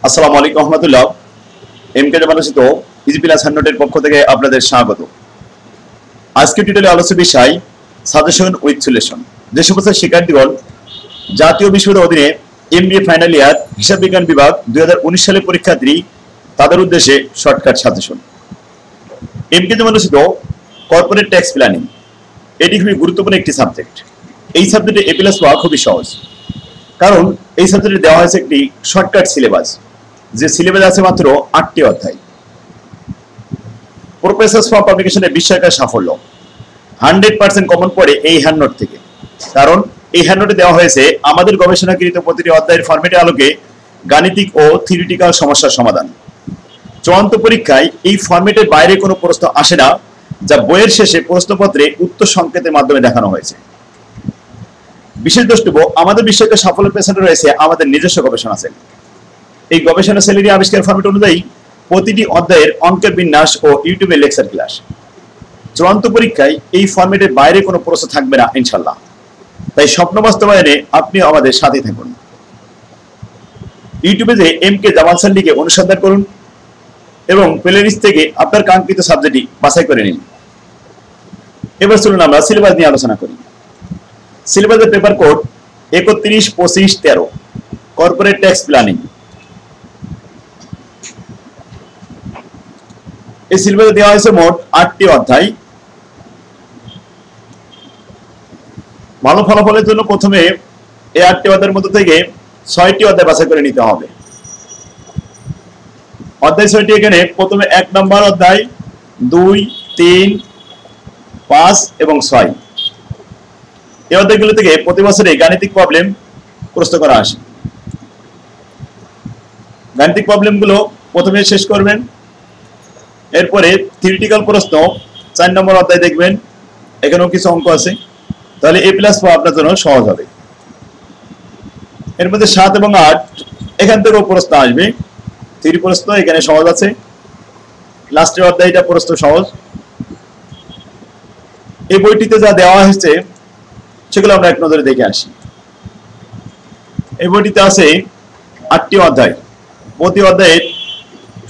আসসালামু আলাইকুম রহমতুল্লাহ। এমকে জামালসিত easy plus হ্যান্ডনোটের পক্ষ থেকে আপনাদের স্বাগত। আজকে টিউটোরিয়ালে আলোচ্য বিষয় সাজেশন উইথ সলিউশন। যে সমস্ত শিক্ষার্থীগণ জাতীয় বিশ্ববিদ্যালয়ের অধীনে এমবিএ ফাইনাল ইয়ার হিসাব বিজ্ঞান বিভাগ 2019 সালে পরীক্ষার্থী, তাদের উদ্দেশ্যে শর্টকাট সাজেশন। এমকে জামালসিত কর্পোরেট ট্যাক্স প্ল্যানিং এটি খুবই গুরুত্বপূর্ণ একটি সাবজেক্ট। এই সাবজেক্টে এ প্লাস পাওয়া খুবই সহজ, কারণ এই সাবজেক্টে দেওয়া হয়েছে একটি শর্টকাট সিলেবাস, যে সিলেবাস আছে মাত্র 8টি অধ্যায়। প্রফেসরস ফর পাবলিকেশনের বিস্ময়কর সাফল্য 100% কমন পড়ে এই হ্যান্ডনোট থেকে, কারণ এই হ্যান্ডনোটে দেওয়া হয়েছে আমাদের গবেষণাকৃত প্রতিটি অধ্যায়ের ফরম্যাটের আলোকে গাণিতিক ও থিওরিটিক্যাল সমস্যার সমাধান। চূড়ান্ত পরীক্ষায় এই ফরম্যাটের বাইরে কোনো প্রশ্ন আসে না, যা বইয়ের শেষে প্রশ্নপত্রে উত্তর সংকেতের মাধ্যমে দেখানো হয়েছে। বিশেষ দ্রষ্টব্য, আমাদের বিস্ময়কর সাফল্যের পেছনে রয়েছে আমাদের নিজস্ব গবেষণা সেল। এই গবেষণা সেলেরই আবিষ্কার ফরম্যাট অনুযায়ী প্রতিটি অধ্যায়ের অঙ্কের বিন্যাস ও ইউটিউবে লেকচার ক্লাস। চূড়ান্ত পরীক্ষায় এই ফরম্যাটের বাইরে কোনো প্রশ্ন থাকবে না ইনশাল্লাহ। তাই স্বপ্ন বাস্তবায়নে আপনিও আমাদের সাথে থাকুন। ইউটিউবে যে এমকে জামাল স্যার লিখে অনুসন্ধান করুন এবং প্লে লিস্ট থেকে আপনার কাঙ্ক্ষিত সাবজেক্টটি বাছাই করে নিন। এবার চলুন আমরা সিলেবাস নিয়ে আলোচনা করি। সিলেবাসের paper code 31, 25, 13 corporate tax planning. এই সিলেবাসে দেওয়া হয়েছে মোট 8টি অধ্যায়। ভালো ফলাফলের জন্য প্রথমে এই 8টি অধ্যায়ের মধ্যে থেকে 6টি অধ্যায় বাছাই করে নিতে হবে। অধ্যায় 6টি এখানে প্রথমে 1 নম্বর অধ্যায়, 2, 3, 5 এবং 6। এই অধ্যায়গুলো থেকে প্রতি বছরে গাণিতিক প্রবলেম প্রশ্ন করা আসে। গাণিতিক প্রবলেমগুলো প্রথমে শেষ করবেন, এরপরে থিওরিটিক্যাল প্রশ্ন 4 নম্বর অধ্যায় দেখবেন, এখানেও কিছু অঙ্ক আছে, তাহলে এ প্লাস পাওয়া আপনার জন্য সহজ হবে। এর মধ্যে 7 এবং 8 এখান থেকেও প্রশ্ন আসবে, থিওরি প্রশ্ন এখানে সহজ আছে। লাস্টের অধ্যায়টা প্রশ্ন সহজ। এই বইটিতে যা দেওয়া হয়েছে সেগুলো আমরা এক নজরে দেখে আসি। এই বইটিতে আছে 8টি অধ্যায়। প্রতি অধ্যায়ের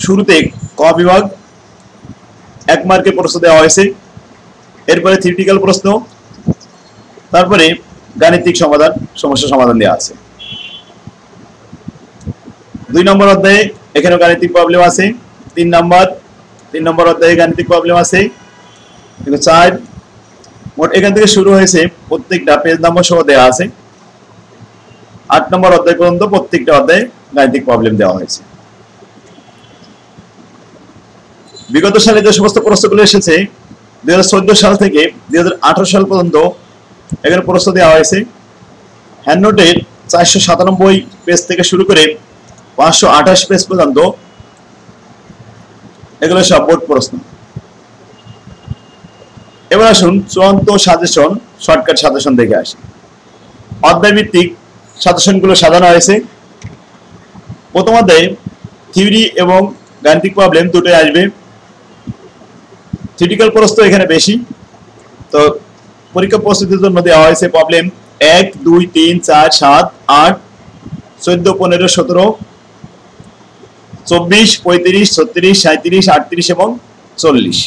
শুরুতে ক বিভাগ 1 মার্কের প্রশ্ন দেওয়া হয়েছে, এরপরে থিওরিটিক্যাল প্রশ্ন, তারপরে গাণিতিক সমাধান, সমস্যা সমাধান দেওয়া আছে। 2 নম্বর অধ্যায়ে এখানেও গাণিতিক প্রবলেম আছে। 3 নম্বর অধ্যায়ে গাণিতিক প্রবলেম আছে। 4 মোট এখান থেকে শুরু হয়েছে, প্রত্যেকটা পেজ নম্বর সহ দেওয়া আছে। 8 নম্বর অধ্যায় পর্যন্ত প্রত্যেকটা অধ্যায়ে গাণিতিক প্রবলেম দেওয়া হয়েছে। বিগত সালে যে সমস্ত প্রশ্নগুলো এসেছে 2014 সাল থেকে 2018 সাল পর্যন্ত এখানে প্রশ্ন দেওয়া হয়েছে। হ্যান্ডনোটের 497 পেজ থেকে শুরু করে 528 পেজ পর্যন্ত এগুলো সব বোর্ড প্রশ্ন। এবার আসুন চূড়ান্ত সাজেশন, শর্টকাট সাজেশন দেখে আসি। অধ্যায় ভিত্তিক সাজেশনগুলো সাজানো হয়েছে। প্রথম অধ্যায়ে থিওরি এবং গাণিতিক প্রবলেম দুটোই আসবে। থিওরিটিক্যাল প্রশ্ন এখানে বেশি, তো পরীক্ষা প্রস্তুতির জন্য দেওয়া হয়েছে প্রবলেম 1, 2, 3, 4, 7, 8, 14, 15, 17, 24, 35, 36, 37, 38 এবং 40।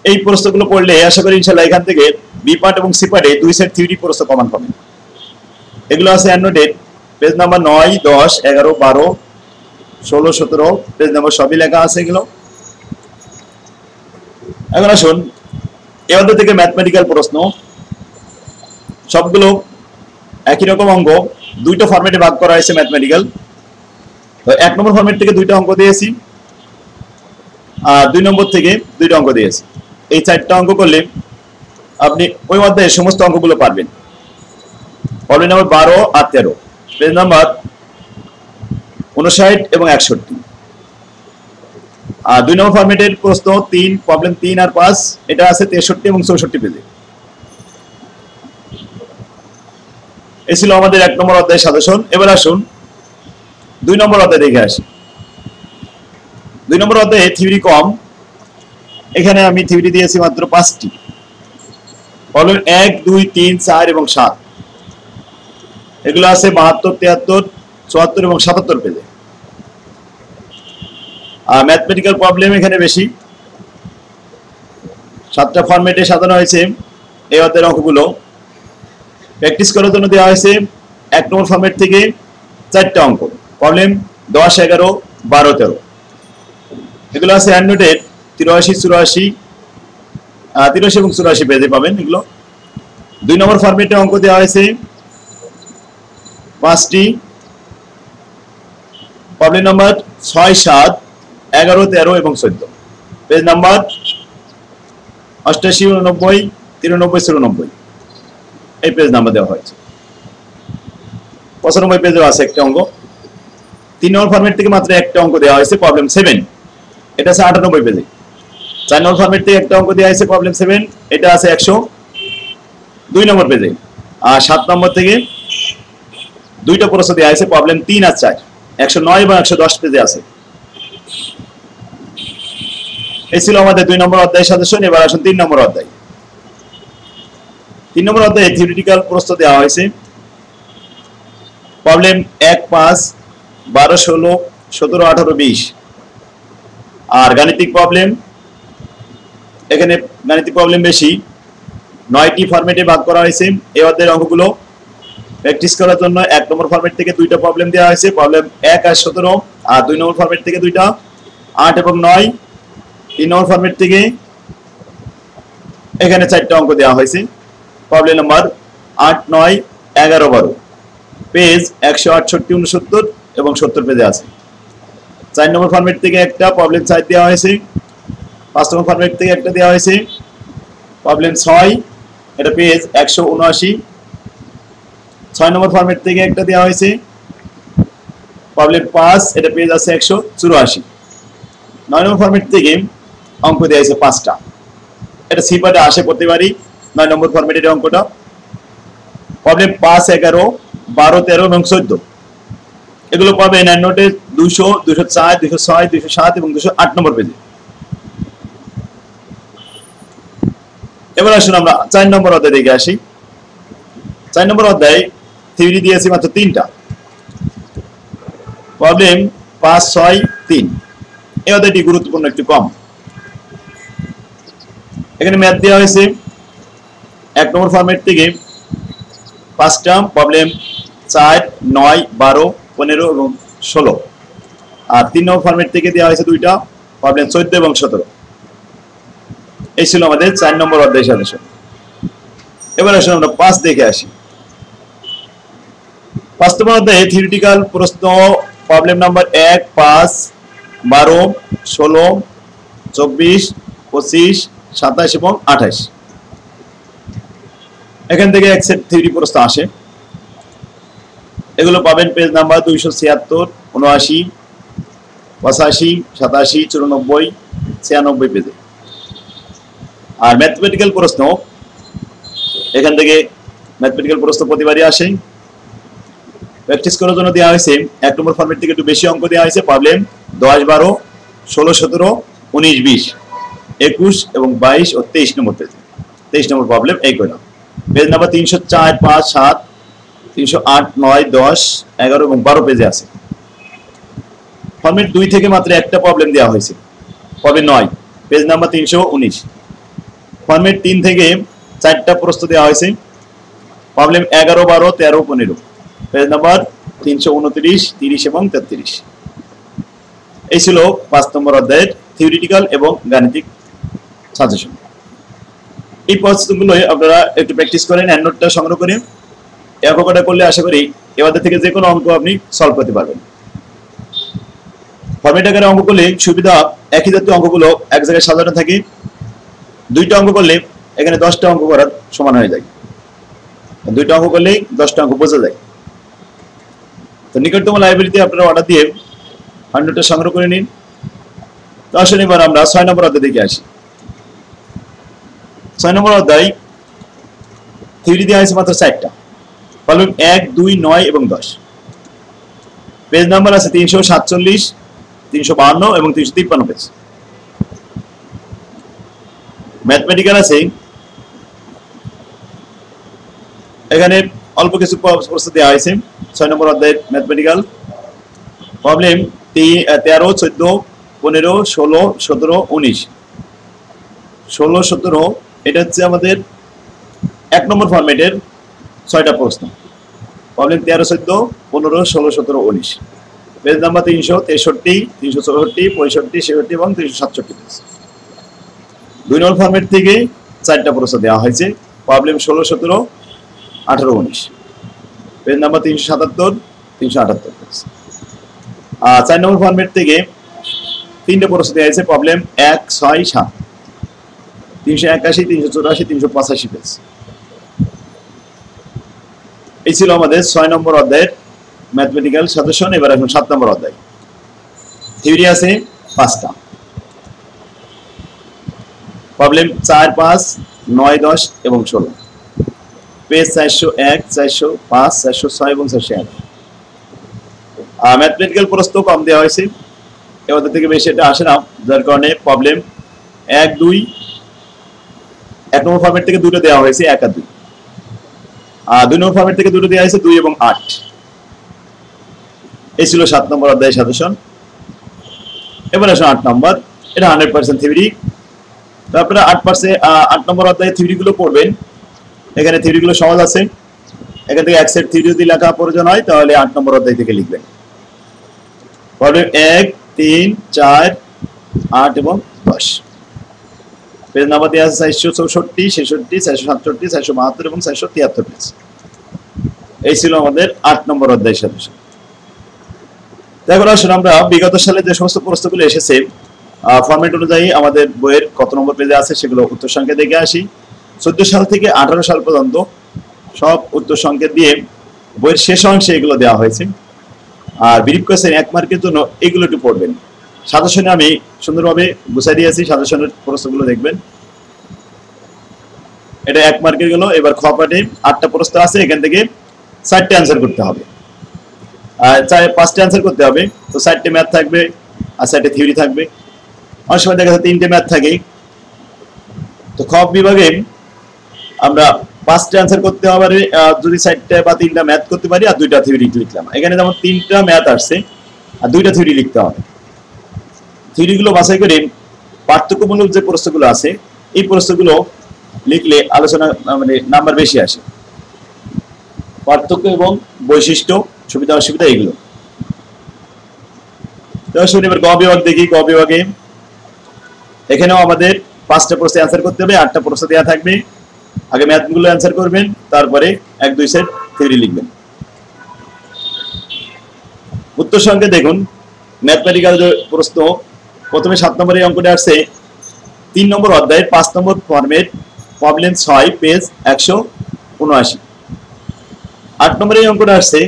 এই প্রশ্নগুলো পড়লে আশা করি ইনশাআল্লাহ এখান থেকে বি পার্ট এবং সি পার্টে 2 সেট থিওরি প্রশ্ন কমন পাবেন। এগুলো আছে হ্যান্ডনোটের পেজ নাম্বার 9, 10, 11, 12, 16, 17 পেজ নাম্বার সবই লেখা আছে এগুলো। এখন আসুন এই অধ্যায় থেকে ম্যাথমেটিক্যাল প্রশ্ন, সবগুলো একই রকম অঙ্ক, 2টা ফরম্যাটে ভাগ করা হয়েছে ম্যাথমেটিক্যাল। তো 1 নম্বর ফরম্যাট থেকে 2টা অঙ্ক দিয়েছি, আর 2 নম্বর থেকে 2টা অঙ্ক দিয়েছি। এই 4টা অঙ্ক করলে আপনি ওই অধ্যায়ের সমস্ত অঙ্কগুলো পারবেন। প্রবলেম নাম্বার 12 আর 13 পেজ নাম্বার 59 এবং 61। আর 2 নম্বর ফরম্যাটের প্রশ্ন 3, প্রবলেম 3 আর 5, এটা আছে 63 এবং 64 পেজে। এই ছিল আমাদের 1 নম্বর অধ্যায় সাজেশন। এবার আসুন 2 নম্বর অধ্যায় দেখে আসি। 2 নম্বর অধ্যায়ে থিওরি কম, এখানে আমি থিওরি দিয়েছি মাত্র 5টি। প্রবলেম 1, 2, 3, 4 এবং 7 এগুলো আছে 72, 73, 74 এবং 77 পেজে। আর ম্যাথমেটিক্যাল প্রবলেম এখানে বেশি, 7টা ফরম্যাটে সাজানো হয়েছে এই অধ্যায়ের অঙ্কগুলো। প্র্যাকটিস করার জন্য দেওয়া হয়েছে 1 নম্বর ফরম্যাট থেকে 4টা অঙ্ক, প্রবলেম 10, 11, 12, 13। এগুলো আছে হ্যান্ডনোটের 83, 84 এবং 84 পেজে পাবেন এগুলো। 2 নম্বর ফরম্যাটে অঙ্ক দেওয়া হয়েছে 5টি, প্রবলেম নাম্বার 6, 7, 11, 13 এবং 14, পেজ নাম্বার 88, 89, 93, 94 এই পেজ নাম্বার দেওয়া হয়েছে। 95 পেজেও আছে একটা অঙ্ক। 3 নম্বর ফরম্যাট থেকে মাত্র একটা অঙ্ক দেওয়া হয়েছে, প্রবলেম 7, এটা আছে 98 পেজে। 4 নম্বর ফরম্যাট থেকে একটা অঙ্ক দেওয়া হয়েছে, প্রবলেম 7, এটা আছে 102 নম্বর পেজে। আর 7 নম্বর থেকে 2টা প্রশ্ন দেওয়া হয়েছে, প্রবলেম 3 আর 4, 109 এবং 110 পেজে আছে। এই ছিল আমাদের 2 নম্বর অধ্যায়ের সাজেশন। এবার আসুন 3 নম্বর অধ্যায়। 3 নম্বর অধ্যায়ে থিওরিটিক্যাল প্রশ্ন দেওয়া হয়েছে, প্রবলেম 1, 5, 12, 16, 17, 18, 20। আর গাণিতিক প্রবলেম, এখানে গাণিতিক প্রবলেম বেশি, 9টি ফরম্যাটে ভাগ করা হয়েছে এই অধ্যায়ের অঙ্কগুলো। প্র্যাকটিস করার জন্য 1 নম্বর ফরম্যাট থেকে 2টা প্রবলেম দেওয়া হয়েছে, প্রবলেম 1 আর 17। আর 2 নম্বর ফরম্যাট থেকে 2টা, 8 এবং 9। 3 নম্বর ফরম্যাট থেকে এখানে 4টা অঙ্ক দেওয়া হয়েছে, প্রবলেম নাম্বার 8, 9, 11, 12, পেজ 168, 69 এবং 70 পেজে আছে। 4 নম্বর ফরম্যাট থেকে একটা, প্রবলেম 4 দেওয়া হয়েছে। 5 নম্বর ফরম্যাট থেকে একটা দেওয়া হয়েছে, প্রবলেম 6, এটা পেজ 179। 6 নম্বর ফরম্যাট থেকে একটা দেওয়া হয়েছে, প্রবলেম 5, এটা পেজ আছে 184। 9 নম্বর ফরম্যাট থেকে অঙ্ক দেওয়া হয়েছে 5টা, এটা সি পার্টে আসে প্রতিবারই 9 নম্বর ফরম্যাটের অঙ্কটা। প্রবলেম 5, 11, 12, 13 এবং 14 এগুলো পাবেন নোটে 200, 204, 206, 207 এবং 208 নম্বর পেজে। এবার আসুন আমরা 4 নম্বর অধ্যায় দেখে আসি। 4 নম্বর অধ্যায় থিওরি দিয়েছি মাত্র 3টা, প্রবলেম 5, 6, 3। এই অধ্যায়টি গুরুত্বপূর্ণ একটু কম। এখানে ম্যাথ দেওয়া হয়েছে 1 নম্বর ফরম্যাট থেকে 5টা, প্রবলেম 4, 9, 12, 15 এবং 16। আর 3 নম্বর ফরম্যাট থেকে দেওয়া হয়েছে 2টা, প্রবলেম 14 এবং 17। এই ছিল আমাদের 4 নম্বর অধ্যায় সাজেশন। এবার আসুন আমরা 5 দেখে আসি। 5 নম্বর অধ্যায়ে থিওরিটিক্যাল প্রশ্ন, প্রবলেম নাম্বার 1, 5, 12, 16, 24, 25, 27 এবং 28। এখান থেকে এক সেট থিওরি প্রশ্ন আসে, এগুলো পাবেন পেজ নাম্বার 276, 79, 85, 87, 94, 96 পেজে। আর ম্যাথমেটিক্যাল প্রশ্ন, এখান থেকে ম্যাথমেটিক্যাল প্রশ্ন প্রতিবারই আসে। প্র্যাকটিস করার জন্য দেওয়া হয়েছে 1 নম্বর ফরম্যাট থেকে একটু বেশি অঙ্ক দেওয়া হয়েছে, প্রবলেম 10, 12, 16, 17, 19, 20, 21 এবং 22 ও 23 নম্বর পেজে। 23 নম্বর প্রবলেম এই কয়টা, পেজ নাম্বার 304, 5, 7, 308, 9, 10, 11 এবং 12 পেজে আছে। ফরম্যাট 2 থেকে মাত্র একটা প্রবলেম দেওয়া হয়েছে, প্রবলেম 9, পেজ নাম্বার 319। ফরম্যাট 3 থেকে 4টা প্রশ্ন দেওয়া হয়েছে, প্রবলেম 11, 12, 13, 15, পেজ নাম্বার 329, 30 এবং 33। এই ছিল 5 নম্বর অধ্যায়ের থিওরিটিক্যাল এবং গাণিতিক সাজেশন। এই প্রশ্নগুলো আপনারা একটু প্র্যাকটিস করেন, হ্যান্ড নোটটা সংগ্রহ করে এই অঙ্কটা করলে আশা করি এ অধ্যায় থেকে যে কোনো অঙ্ক আপনি সলভ করতে পারবেন। ফরম্যাট আকারে অঙ্ক করলে সুবিধা, একই জাতীয় অঙ্কগুলো এক জায়গায় সাজানো থাকে। 2টা অঙ্ক করলে এখানে 10টা অঙ্ক করার সমান হয়ে যায়। 2টা অঙ্ক করলেই 10টা অঙ্ক বোঝা যায়। তো নিকটতম লাইব্রেরিতে আপনারা অর্ডার দিয়ে হ্যান্ড নোটটা সংগ্রহ করে নিন। তো আসলে এবার আমরা 6 নম্বর অধ্যায় দেখে আসি। 6 নম্বর অধ্যায় থিওরি দেওয়া হয়েছে মাত্র 4টা, প্রবলেম 1, 2, 9 এবং 10। পেজ নাম্বার আছে 347, 352 এবং 353 পেজ। ম্যাথমেটিক্যাল আছে, এখানে অল্প কিছু প্রশ্ন দেওয়া হয়েছে 6 নম্বর অধ্যায়ের ম্যাথমেটিক্যাল। প্রবলেম 13, 14, 15, 16, 17, 19, 16, 17 এটা হচ্ছে আমাদের 1 নম্বর ফরম্যাটের 6টা প্রশ্ন। প্রবলেম 13, 14, 15, 16, 17, 19, পেজ নাম্বার 363, 364, 65, 67 এবং 367 পেজ। 2 নম্বর ফরম্যাট থেকে 4টা প্রশ্ন দেওয়া হয়েছে। Problem 16, 17, 18, 19, page number 377, 378 page. 4 নম্বর ফরম্যাট থেকে 3টে প্রশ্ন দেওয়া হয়েছে। Problem 1, 6, 7, 381, 384, 385 page. এই ছিল আমাদের 6 নম্বর অধ্যায়ের ম্যাথমেটিক্যাল সাজেশন। এবার এখন 7 নম্বর অধ্যায়। থিওরি আছে 5টা। প্রবলেম 4, 5, 9, 10 এবং 16, পেজ 401, 405, 406 এবং 401। ম্যাথমেটিক্যাল প্রশ্ন কম দেওয়া হয়েছে, এবার থেকে বেশি এটা আসে না, যার কারণে প্রবলেম 1, 2, 1 নম্বর ফরম্যাট থেকে 2টো দেওয়া হয়েছে, 1 আর 2। 2 নম্বর ফরম্যাট থেকে 2টো দেওয়া হয়েছে, 2 এবং 8। এই ছিল 7 নম্বর অধ্যায়ের সাজেশন। এবার আসুন 8 নম্বর। এটা 100% থিওরি। তারপরে 8 নম্বর অধ্যায়ের থিওরিগুলো পড়বেন। এখানে থিওরিগুলো সহজ আছে, এখান থেকে এক সেট থিওরি যদি লেখা প্রয়োজন হয় তাহলে 8 নম্বর অধ্যায় থেকে লিখবেন। প্রবলেম 1, 3, 4, 8 এবং 10, পেজ নাম্বার দেওয়া আছে 464, 66, 467, 472 এবং 473 পেজ। এই ছিল আমাদের 8 নম্বর অধ্যায়ের সাজেশন। দেখো আসলে আমরা বিগত সালে যে সমস্ত প্রশ্নগুলো এসেছে ফরম্যাট অনুযায়ী আমাদের বইয়ের কত নম্বর পেজে আছে সেগুলো উত্তর সংখ্যা দেখে আসি। 14 সাল থেকে 18 সাল পর্যন্ত সব উত্তর সংখ্যা দিয়ে বইয়ের শেষ অংশে এগুলো দেওয়া হয়েছে। আর বিরিপ কোয়েশ্চেন 1 মার্কের জন্য এগুলো একটু পড়বেন। সাজেশনে আমি সুন্দরভাবে গুছিয়ে দিয়েছি, সাজেশনের প্রশ্নগুলো দেখবেন। এটা 1 মার্কের গেল। এবার খ পাঠে 8টা প্রশ্ন আছে, এখান থেকে 4টে অ্যান্সার করতে হবে। আর 5টে অ্যান্সার করতে হবে, তো 4টে ম্যাথ থাকবে আর 4টে থিওরি থাকবে। অনেক সময় দেখা যায় 3টে ম্যাথ থাকে। তো খ বিভাগে আমরা 5টে অ্যান্সার করতে হবে, যদি 4টে বা 3টা ম্যাথ করতে পারি আর 2টা থিওরি লিখলাম। এখানে যেমন 3টা ম্যাথ আসছে আর 2টা থিওরি লিখতে হবে। থিওরিগুলো বাছাই করে পার্থক্যমূলক যে প্রশ্নগুলো আছে এই প্রশ্নগুলো লিখলে আলোচনা মানে নাম্বার বেশি আসে। পার্থক্য এবং বৈশিষ্ট্য, সুবিধা অসুবিধা এগুলো। এবার গ বিভাগ দেখি। গ বিভাগে এখানেও আমাদের 5টা প্রশ্ন অ্যান্সার করতে হবে, 8টা প্রশ্ন দেওয়া থাকবে। আগে ম্যাথগুলো অ্যান্সার করবেন, তারপরে 1-2 সেট থিওরি লিখবেন। উত্তর সংখ্যা দেখুন, ম্যাথমেটিক্যাল যে প্রশ্ন প্রথমে 7 নম্বরের অঙ্কটা আসছে 3 নম্বর অধ্যায়ের 5 নম্বর ফরম্যাট, প্রবলেম 6, পেজ 179। 8 নম্বরের অঙ্কটা আসছে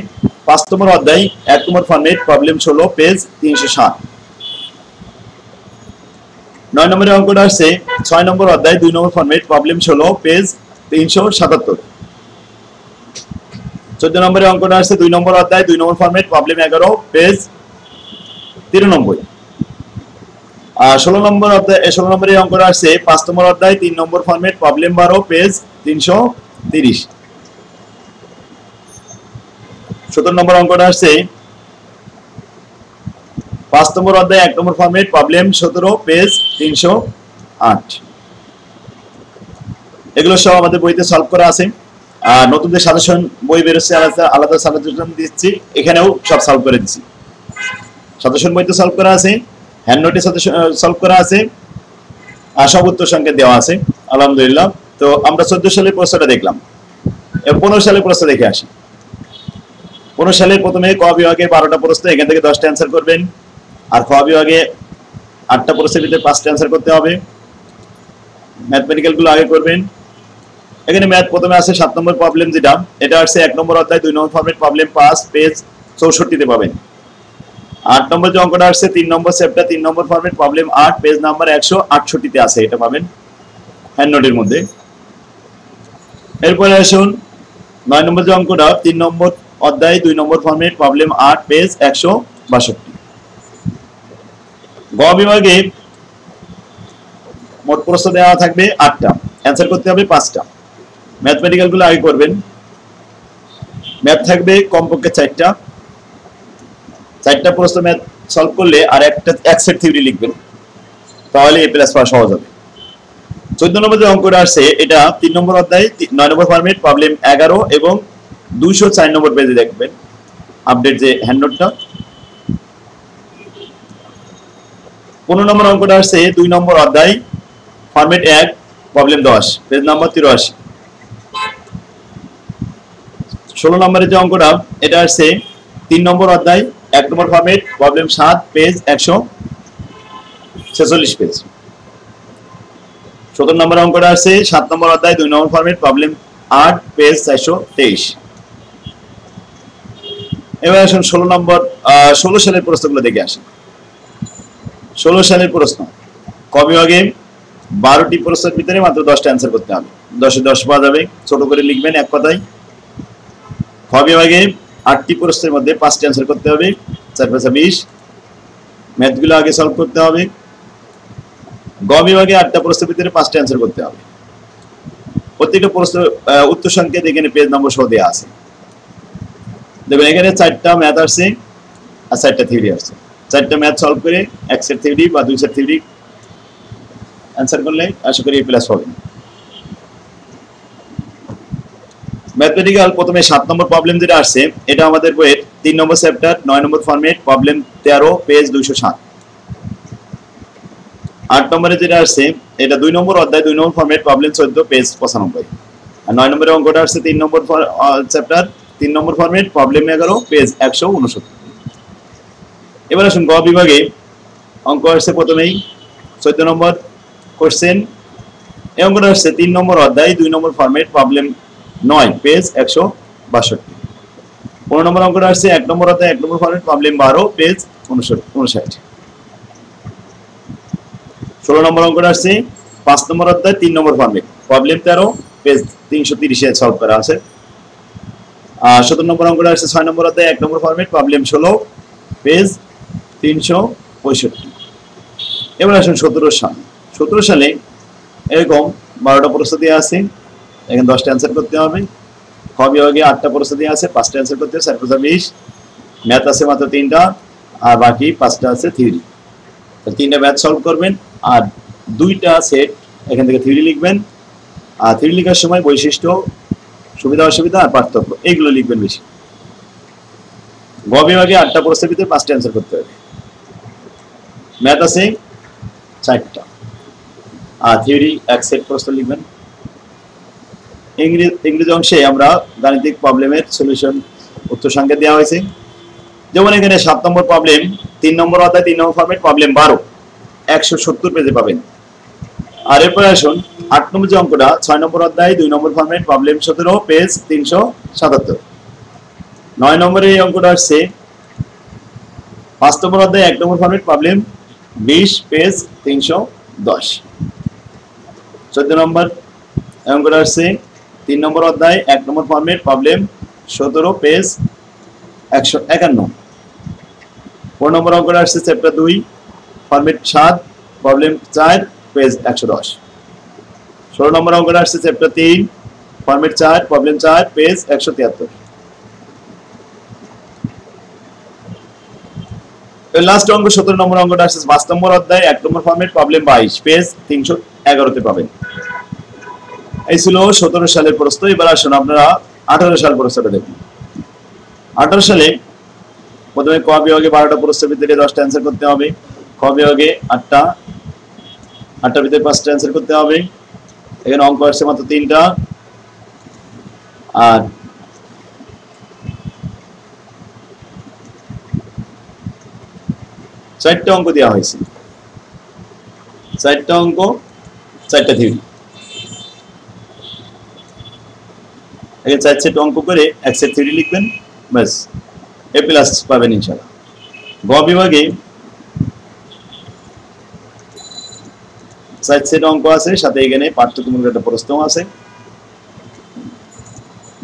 5 নম্বর অধ্যায় 1 নম্বর ফরম্যাট, প্রবলেম 16, পেজ 307। 9 নম্বরের অঙ্কটা আসছে 6 নম্বর অধ্যায় 2 নম্বর ফরম্যাট, প্রবলেম 16, পেজ 377। 14 নম্বরের অঙ্কটা আসছে 2 নম্বর অধ্যায় 2 নম্বর ফরম্যাট, প্রবলেম 11, পেজ 93। আর 16 নম্বরের অঙ্কটা আসছে 5 নম্বর অধ্যায় 3 নম্বর ফরম্যাট, প্রবলেম 12, পেজ 330। 17 নম্বর অঙ্কটা আসছে 5 নম্বর অধ্যায় 1 নম্বর ফরম্যাট, প্রবলেম 17, পেজ 308। এগুলো সব আমাদের বইতে সলভ করা আছে। আর নতুন যে সাজেশন বই বেরোচ্ছে আলাদা সাজেশন দিচ্ছি, এখানেও সব সলভ করে দিচ্ছি। সাজেশন বইতে সলভ করা আছে, হ্যান্ড নোটে সলভ করা আছে, আর সব উত্তর সংখ্যা দেওয়া আছে আলহামদুলিল্লাহ। তো আমরা 14 সালের প্রশ্নটা দেখলাম, এবার 15 সালের প্রশ্ন দেখে আসি। 15 সালের প্রথমে ক বিভাগে 12টা প্রশ্ন, এখান থেকে 10টা অ্যান্সার করবেন। আর খ বিভাগে 8টা প্রশ্নের ভিতরে 5টা অ্যান্সার করতে হবে। ম্যাথমেটিক্যাল গুলো আগে করবেন। এখানে ম্যাথ প্রথমে আছে 7 নম্বর প্রবলেম, যেটা এটা আসছে 1 নম্বর অধ্যায় 2 নম্বর ফরম্যাট, প্রবলেম 5, পেজ 64 পাবেন। 8 নম্বর যে অঙ্কটা আসছে 3 নম্বর চ্যাপ্টার 3 নম্বর ফরম্যাট, প্রবলেম 8, পেজ নাম্বার 168 আছে, এটা পাবেন হ্যান্ড নোটের মধ্যে। এরপরে আসুন 9 নম্বর যে অঙ্কটা 3 নম্বর অধ্যায় 2 নম্বর ফরম্যাট, প্রবলেম 8, পেজ 162। গ বিভাগে মোট প্রশ্ন দেওয়া থাকবে 8টা, অ্যান্সার করতে হবে 5টা। ম্যাথমেটিক্যাল গুলো আগে করবেন। ম্যাথ থাকবে কমপক্ষে 4টা, চারটা প্রশ্ন ম্যাথ সলভ করলে আর একটা এক সেট থিওরি লিখবেন, তাহলে এ প্লাস পাওয়া সহজ হবে। 14 নম্বর যে অঙ্কটা আসছে এটা 3 নম্বর অধ্যায় 9 নম্বর ফরম্যাট প্রবলেম 11 এবং 204 নম্বর পেজে দেখবেন আপডেট যে হ্যান্ডনোটটা। 15 নম্বর অঙ্কটা আসছে 2 নম্বর অধ্যায় ফরম্যাট 1 প্রবলেম 10 পেজ নাম্বার 83। 16 নম্বরের যে অঙ্কটা এটা আসছে 3 নম্বর অধ্যায় 1 নম্বর ফরম্যাট প্রবলেম 7 পেজ 146 পেজ। 17 নম্বর অঙ্কটা আসছে 7 নম্বর অধ্যায় 2 নম্বর ফরম্যাট প্রবলেম 8 পেজ 423। এবার আসুন 16 সালের প্রশ্নগুলো দেখে আসুন। 16 সালের প্রশ্ন ক বিভাগে 12টি প্রশ্নের ভিতরে মাত্র 10টা অ্যান্সার করতে হবে। 10 এ 10 পাওয়া যাবে, ছোট করে লিখবেন এক কথায়। খ বিভাগে 8টি প্রশ্নের মধ্যে 5টি অ্যান্সার করতে হবে, 4 5 20। ম্যাথগুলো আগে সলভ করতে হবে। গ বিভাগে 8টা প্রশ্নের ভিতরে 5টা অ্যান্সার করতে হবে। প্রত্যেকটা প্রশ্ন উত্তর সংকেত এখানে পেজ নম্বর সহ দেওয়া আছে। দেখবেন এখানে 4টা ম্যাথ আসছে আর 4টা থিওরি আসছে। 4টা ম্যাথ সলভ করে এক সেট থিওরি বা 2 সেট থিওরি অ্যান্সার করলে আশা করি এ প্লাস পাবেন। ম্যাথমেটিক্যাল প্রথমে 7 নম্বর প্রবলেম যেটা আসছে এটা আমাদের বইয়ের 3 নম্বর চ্যাপ্টার 9 নম্বর ফরম্যাট প্রবলেম 13 পেজ 207। 8 নম্বরে যেটা আসছে এটা 2 নম্বর অধ্যায় 2 নম্বর ফরম্যাট প্রবলেম 14 পেজ 95। আর 9 নম্বরের অঙ্কটা আসছে 3 নম্বর চ্যাপ্টার 3 নম্বর ফরম্যাট প্রবলেম 11 পেজ 169। এবার আসুন গ বিভাগে অঙ্ক আসছে প্রথমেই 14 নম্বর কোশ্চেন। এই অঙ্কটা আসছে 3 নম্বর অধ্যায় 2 নম্বর ফরম্যাট প্রবলেম 9 পেজ 162। 15 নম্বর অঙ্কটা আসছে 1 নম্বর অধ্যায় 1 নম্বর ফরম্যাট প্রবলেম 12 পেজ 59। 16 নম্বর অঙ্কটা আসছে 5 নম্বর অধ্যায় 3 নম্বর ফরম্যাট প্রবলেম 13 পেজ 330 এ সলভ করা আছে। 17 নম্বর অঙ্কটা আসছে 6 নম্বর অধ্যায় 1 নম্বর ফরম্যাট প্রবলেম 16 পেজ 365। এবার আসুন 17 সালে এরকম 12টা প্রশ্ন দেওয়া আছে, এখানে 10টা অ্যান্সার করতে হবে। খ বিভাগে 8টা প্রশ্ন দেওয়া আছে, 5টা অ্যান্সার করতে হবে, 4 5 20। ম্যাথ আছে মাত্র 3টা আর বাকি 5টা আছে থিওরি। তো 3টা ম্যাথ সলভ করবেন আর 2টা সেট এখান থেকে থিওরি লিখবেন। আর থিওরি লেখার সময় বৈশিষ্ট্য, সুবিধা অসুবিধা আর পার্থক্য এইগুলো লিখবেন বেশি। গ বিভাগে 8টা প্রশ্নের ভিতরে 5টা অ্যান্সার করতে হবে। ম্যাথ আছে 4টা আর থিওরি এক সেট প্রশ্ন লিখবেন। ইংরেজি অংশে আমরা গাণিতিক প্রবলেমের সলিউশন উত্তর সংখ্যা দেওয়া হয়েছে। যেমন এখানে 7 নম্বর প্রবলেম 3 নম্বর অধ্যায় 3 নম্বর ফরম্যাট প্রবলেম 12 170 পেজে পাবেন। আর এরপর আসুন 8 নম্বর যে অঙ্কটা 6 নম্বর অধ্যায় 2 নম্বর ফরম্যাট প্রবলেম 17 পেজ 377। 9 নম্বরে এই অঙ্কটা আসছে 5 নম্বর অধ্যায় 1 নম্বর ফরম্যাট প্রবলেম 20 পেজ 310। 14 নম্বর অঙ্কটা আসছে 3 নম্বর অধ্যায় 1 নম্বর ফরম্যাট প্রবলেম 17 পেজ 151। 4 নম্বর অঙ্কটা আসছে চ্যাপ্টার 2 ফরম্যাট 7 প্রবলেম 4 পেজ 110। 16 নম্বর অঙ্কটা আসছে chapter 3 format 4 problem 4 page 173। Last অঙ্ক 17 নম্বর অঙ্কটা আসছে 5 নম্বর অধ্যায় 1 নম্বর ফরম্যাট প্রবলেম 22 পেজ 311 তে পাবেন। এই ছিল 17 সালের প্রশ্ন। এবার আসুন আপনারা 18 সাল প্রশ্নটা দেখুন। 18 সালে প্রথমে ক বিভাগে 12টা প্রশ্নের ভিতরে 10টা অ্যান্সার করতে হবে। খ বিভাগে 8টার ভিতরে 5টা অ্যান্সার করতে হবে। এখানে অঙ্ক আসছে মাত্র 3টা আর 4টা অঙ্ক দেওয়া হয়েছে। 4টা অঙ্ক 4টা থিওরি। এখানে 4 সেট অঙ্ক করে এক সেট থিওরি লিখবেন, ব্যাস এ প্লাস পাবেন ইনশাআল্লাহ। গ বিভাগে 4 সেট অঙ্ক আছে, সাথে এখানে পার্থক্যমূলক একটা প্রশ্ন আছে।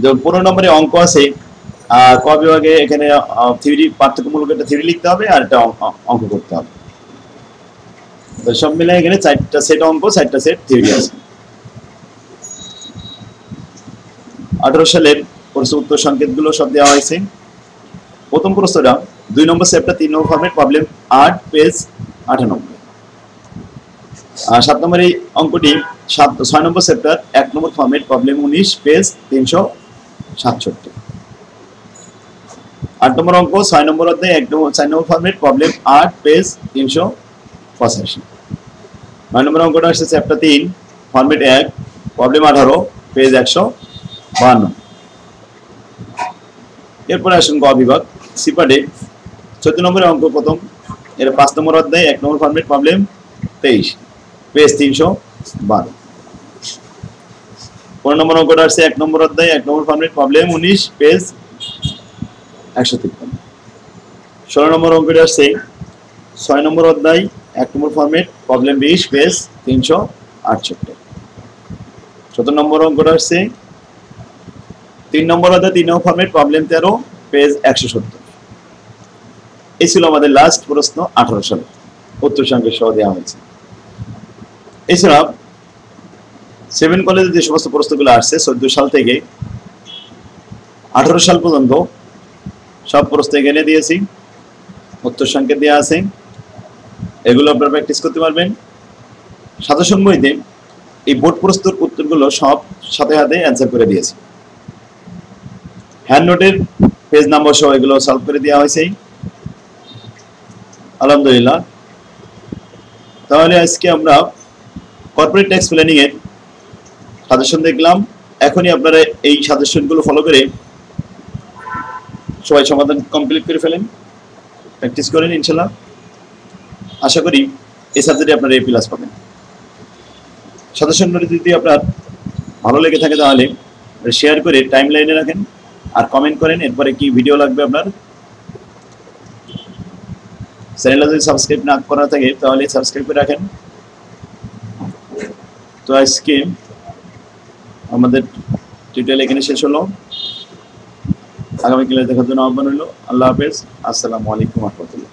যে 15 নম্বরে অঙ্ক আছে ক বিভাগে এখানে থিওরি পার্থক্যমূলক একটা থিওরি লিখতে হবে আর একটা অঙ্ক করতে হবে। তো সব মিলে এখানে 4টা সেট অঙ্ক 4টা সেট থিওরি আছে। 18 সালের প্রশ্ন উত্তর সংকেতগুলো সব দেওয়া হয়েছে। প্রথম প্রশ্নটা 2 নম্বর চ্যাপ্টার 3 নম্বর ফরম্যাট প্রবলেম 8 পেজ 98। আর 7 নম্বর এই অঙ্কটি 6 নম্বর চ্যাপ্টার 1 নম্বর ফরম্যাট প্রবলেম 19 পেজ 367। 8 নম্বর অঙ্ক 6 নম্বর অধ্যায় 4 নম্বর ফরম্যাট প্রবলেম 8 পেজ 385। 9 নম্বর অঙ্কটা আসছে চ্যাপ্টার 3 ফরম্যাট 1 প্রবলেম 18 পেজ 152। এরপরে আসুন গ বিভাগ সিপাডে 14 নম্বরের অঙ্ক প্রথম, এর 5 নম্বর অধ্যায় 1 নম্বর ফরম্যাট প্রবলেম 23 পেজ 312। 15 নম্বর অঙ্কটা আসছে 1 নম্বর অধ্যায় 1 নম্বর ফরম্যাট প্রবলেম 19 পেজ 153। 16 নম্বর অঙ্কটা আসছে 6 নম্বর অধ্যায় 1 নম্বর ফরম্যাট প্রবলেম 20 পেজ 368। 17 নম্বর অঙ্কটা আসছে 3 নম্বর অধ্যায় 3 নম্বর ফরম্যাট প্রবলেম 13 পেজ 170। এই ছিল আমাদের লাস্ট প্রশ্ন 18 সালে, উত্তর সংখ্যা সহ দেওয়া হয়েছে। এছাড়া 7 কলেজে যে সমস্ত প্রশ্নগুলো আসছে 14 সাল থেকে 18 সাল পর্যন্ত সব প্রশ্ন এখানে দিয়েছি, উত্তর সংখ্যা দেওয়া আছে, এগুলো আপনারা প্র্যাকটিস করতে পারবেন। সাজেশন বইতে এই বোর্ড প্রশ্নের উত্তরগুলো সব সাথে সাথে অ্যান্সার করে দিয়েছি। হ্যান্ড নোটের পেজ নাম্বার সহ এগুলো সলভ করে দেওয়া হয়েছে আলহামদুলিল্লাহ। তাহলে আজকে আমরা কর্পোরেট ট্যাক্স প্ল্যানিং এর সাজেশন দেখলাম। এখনই আপনারা এই সাজেশনগুলো ফলো করে সবাই সমাধান কমপ্লিট করে ফেলেন, প্র্যাকটিস করেন, ইনশাল্লাহ আশা করি এই সাবজেক্টে আপনারা A+ পাবেন। সাজেশনগুলো যদি আপনার ভালো লেগে থাকে তাহলে শেয়ার করে টাইম লাইনে রাখেন আর কমেন্ট করেন এরপরে কি ভিডিও লাগবে আপনার। চ্যানেলটা যদি সাবস্ক্রাইব না করা থাকে তাহলে সাবস্ক্রাইব করে রাখেন। তো আজকে আমাদের টিউটোরিয়াল এখানে শেষ হলো। আগামী ক্লাসে দেখার জন্য আহ্বান হলো। আল্লাহ হাফেজ, আসসালামু আলাইকুম ওয়া রাহমাতুল্লাহ।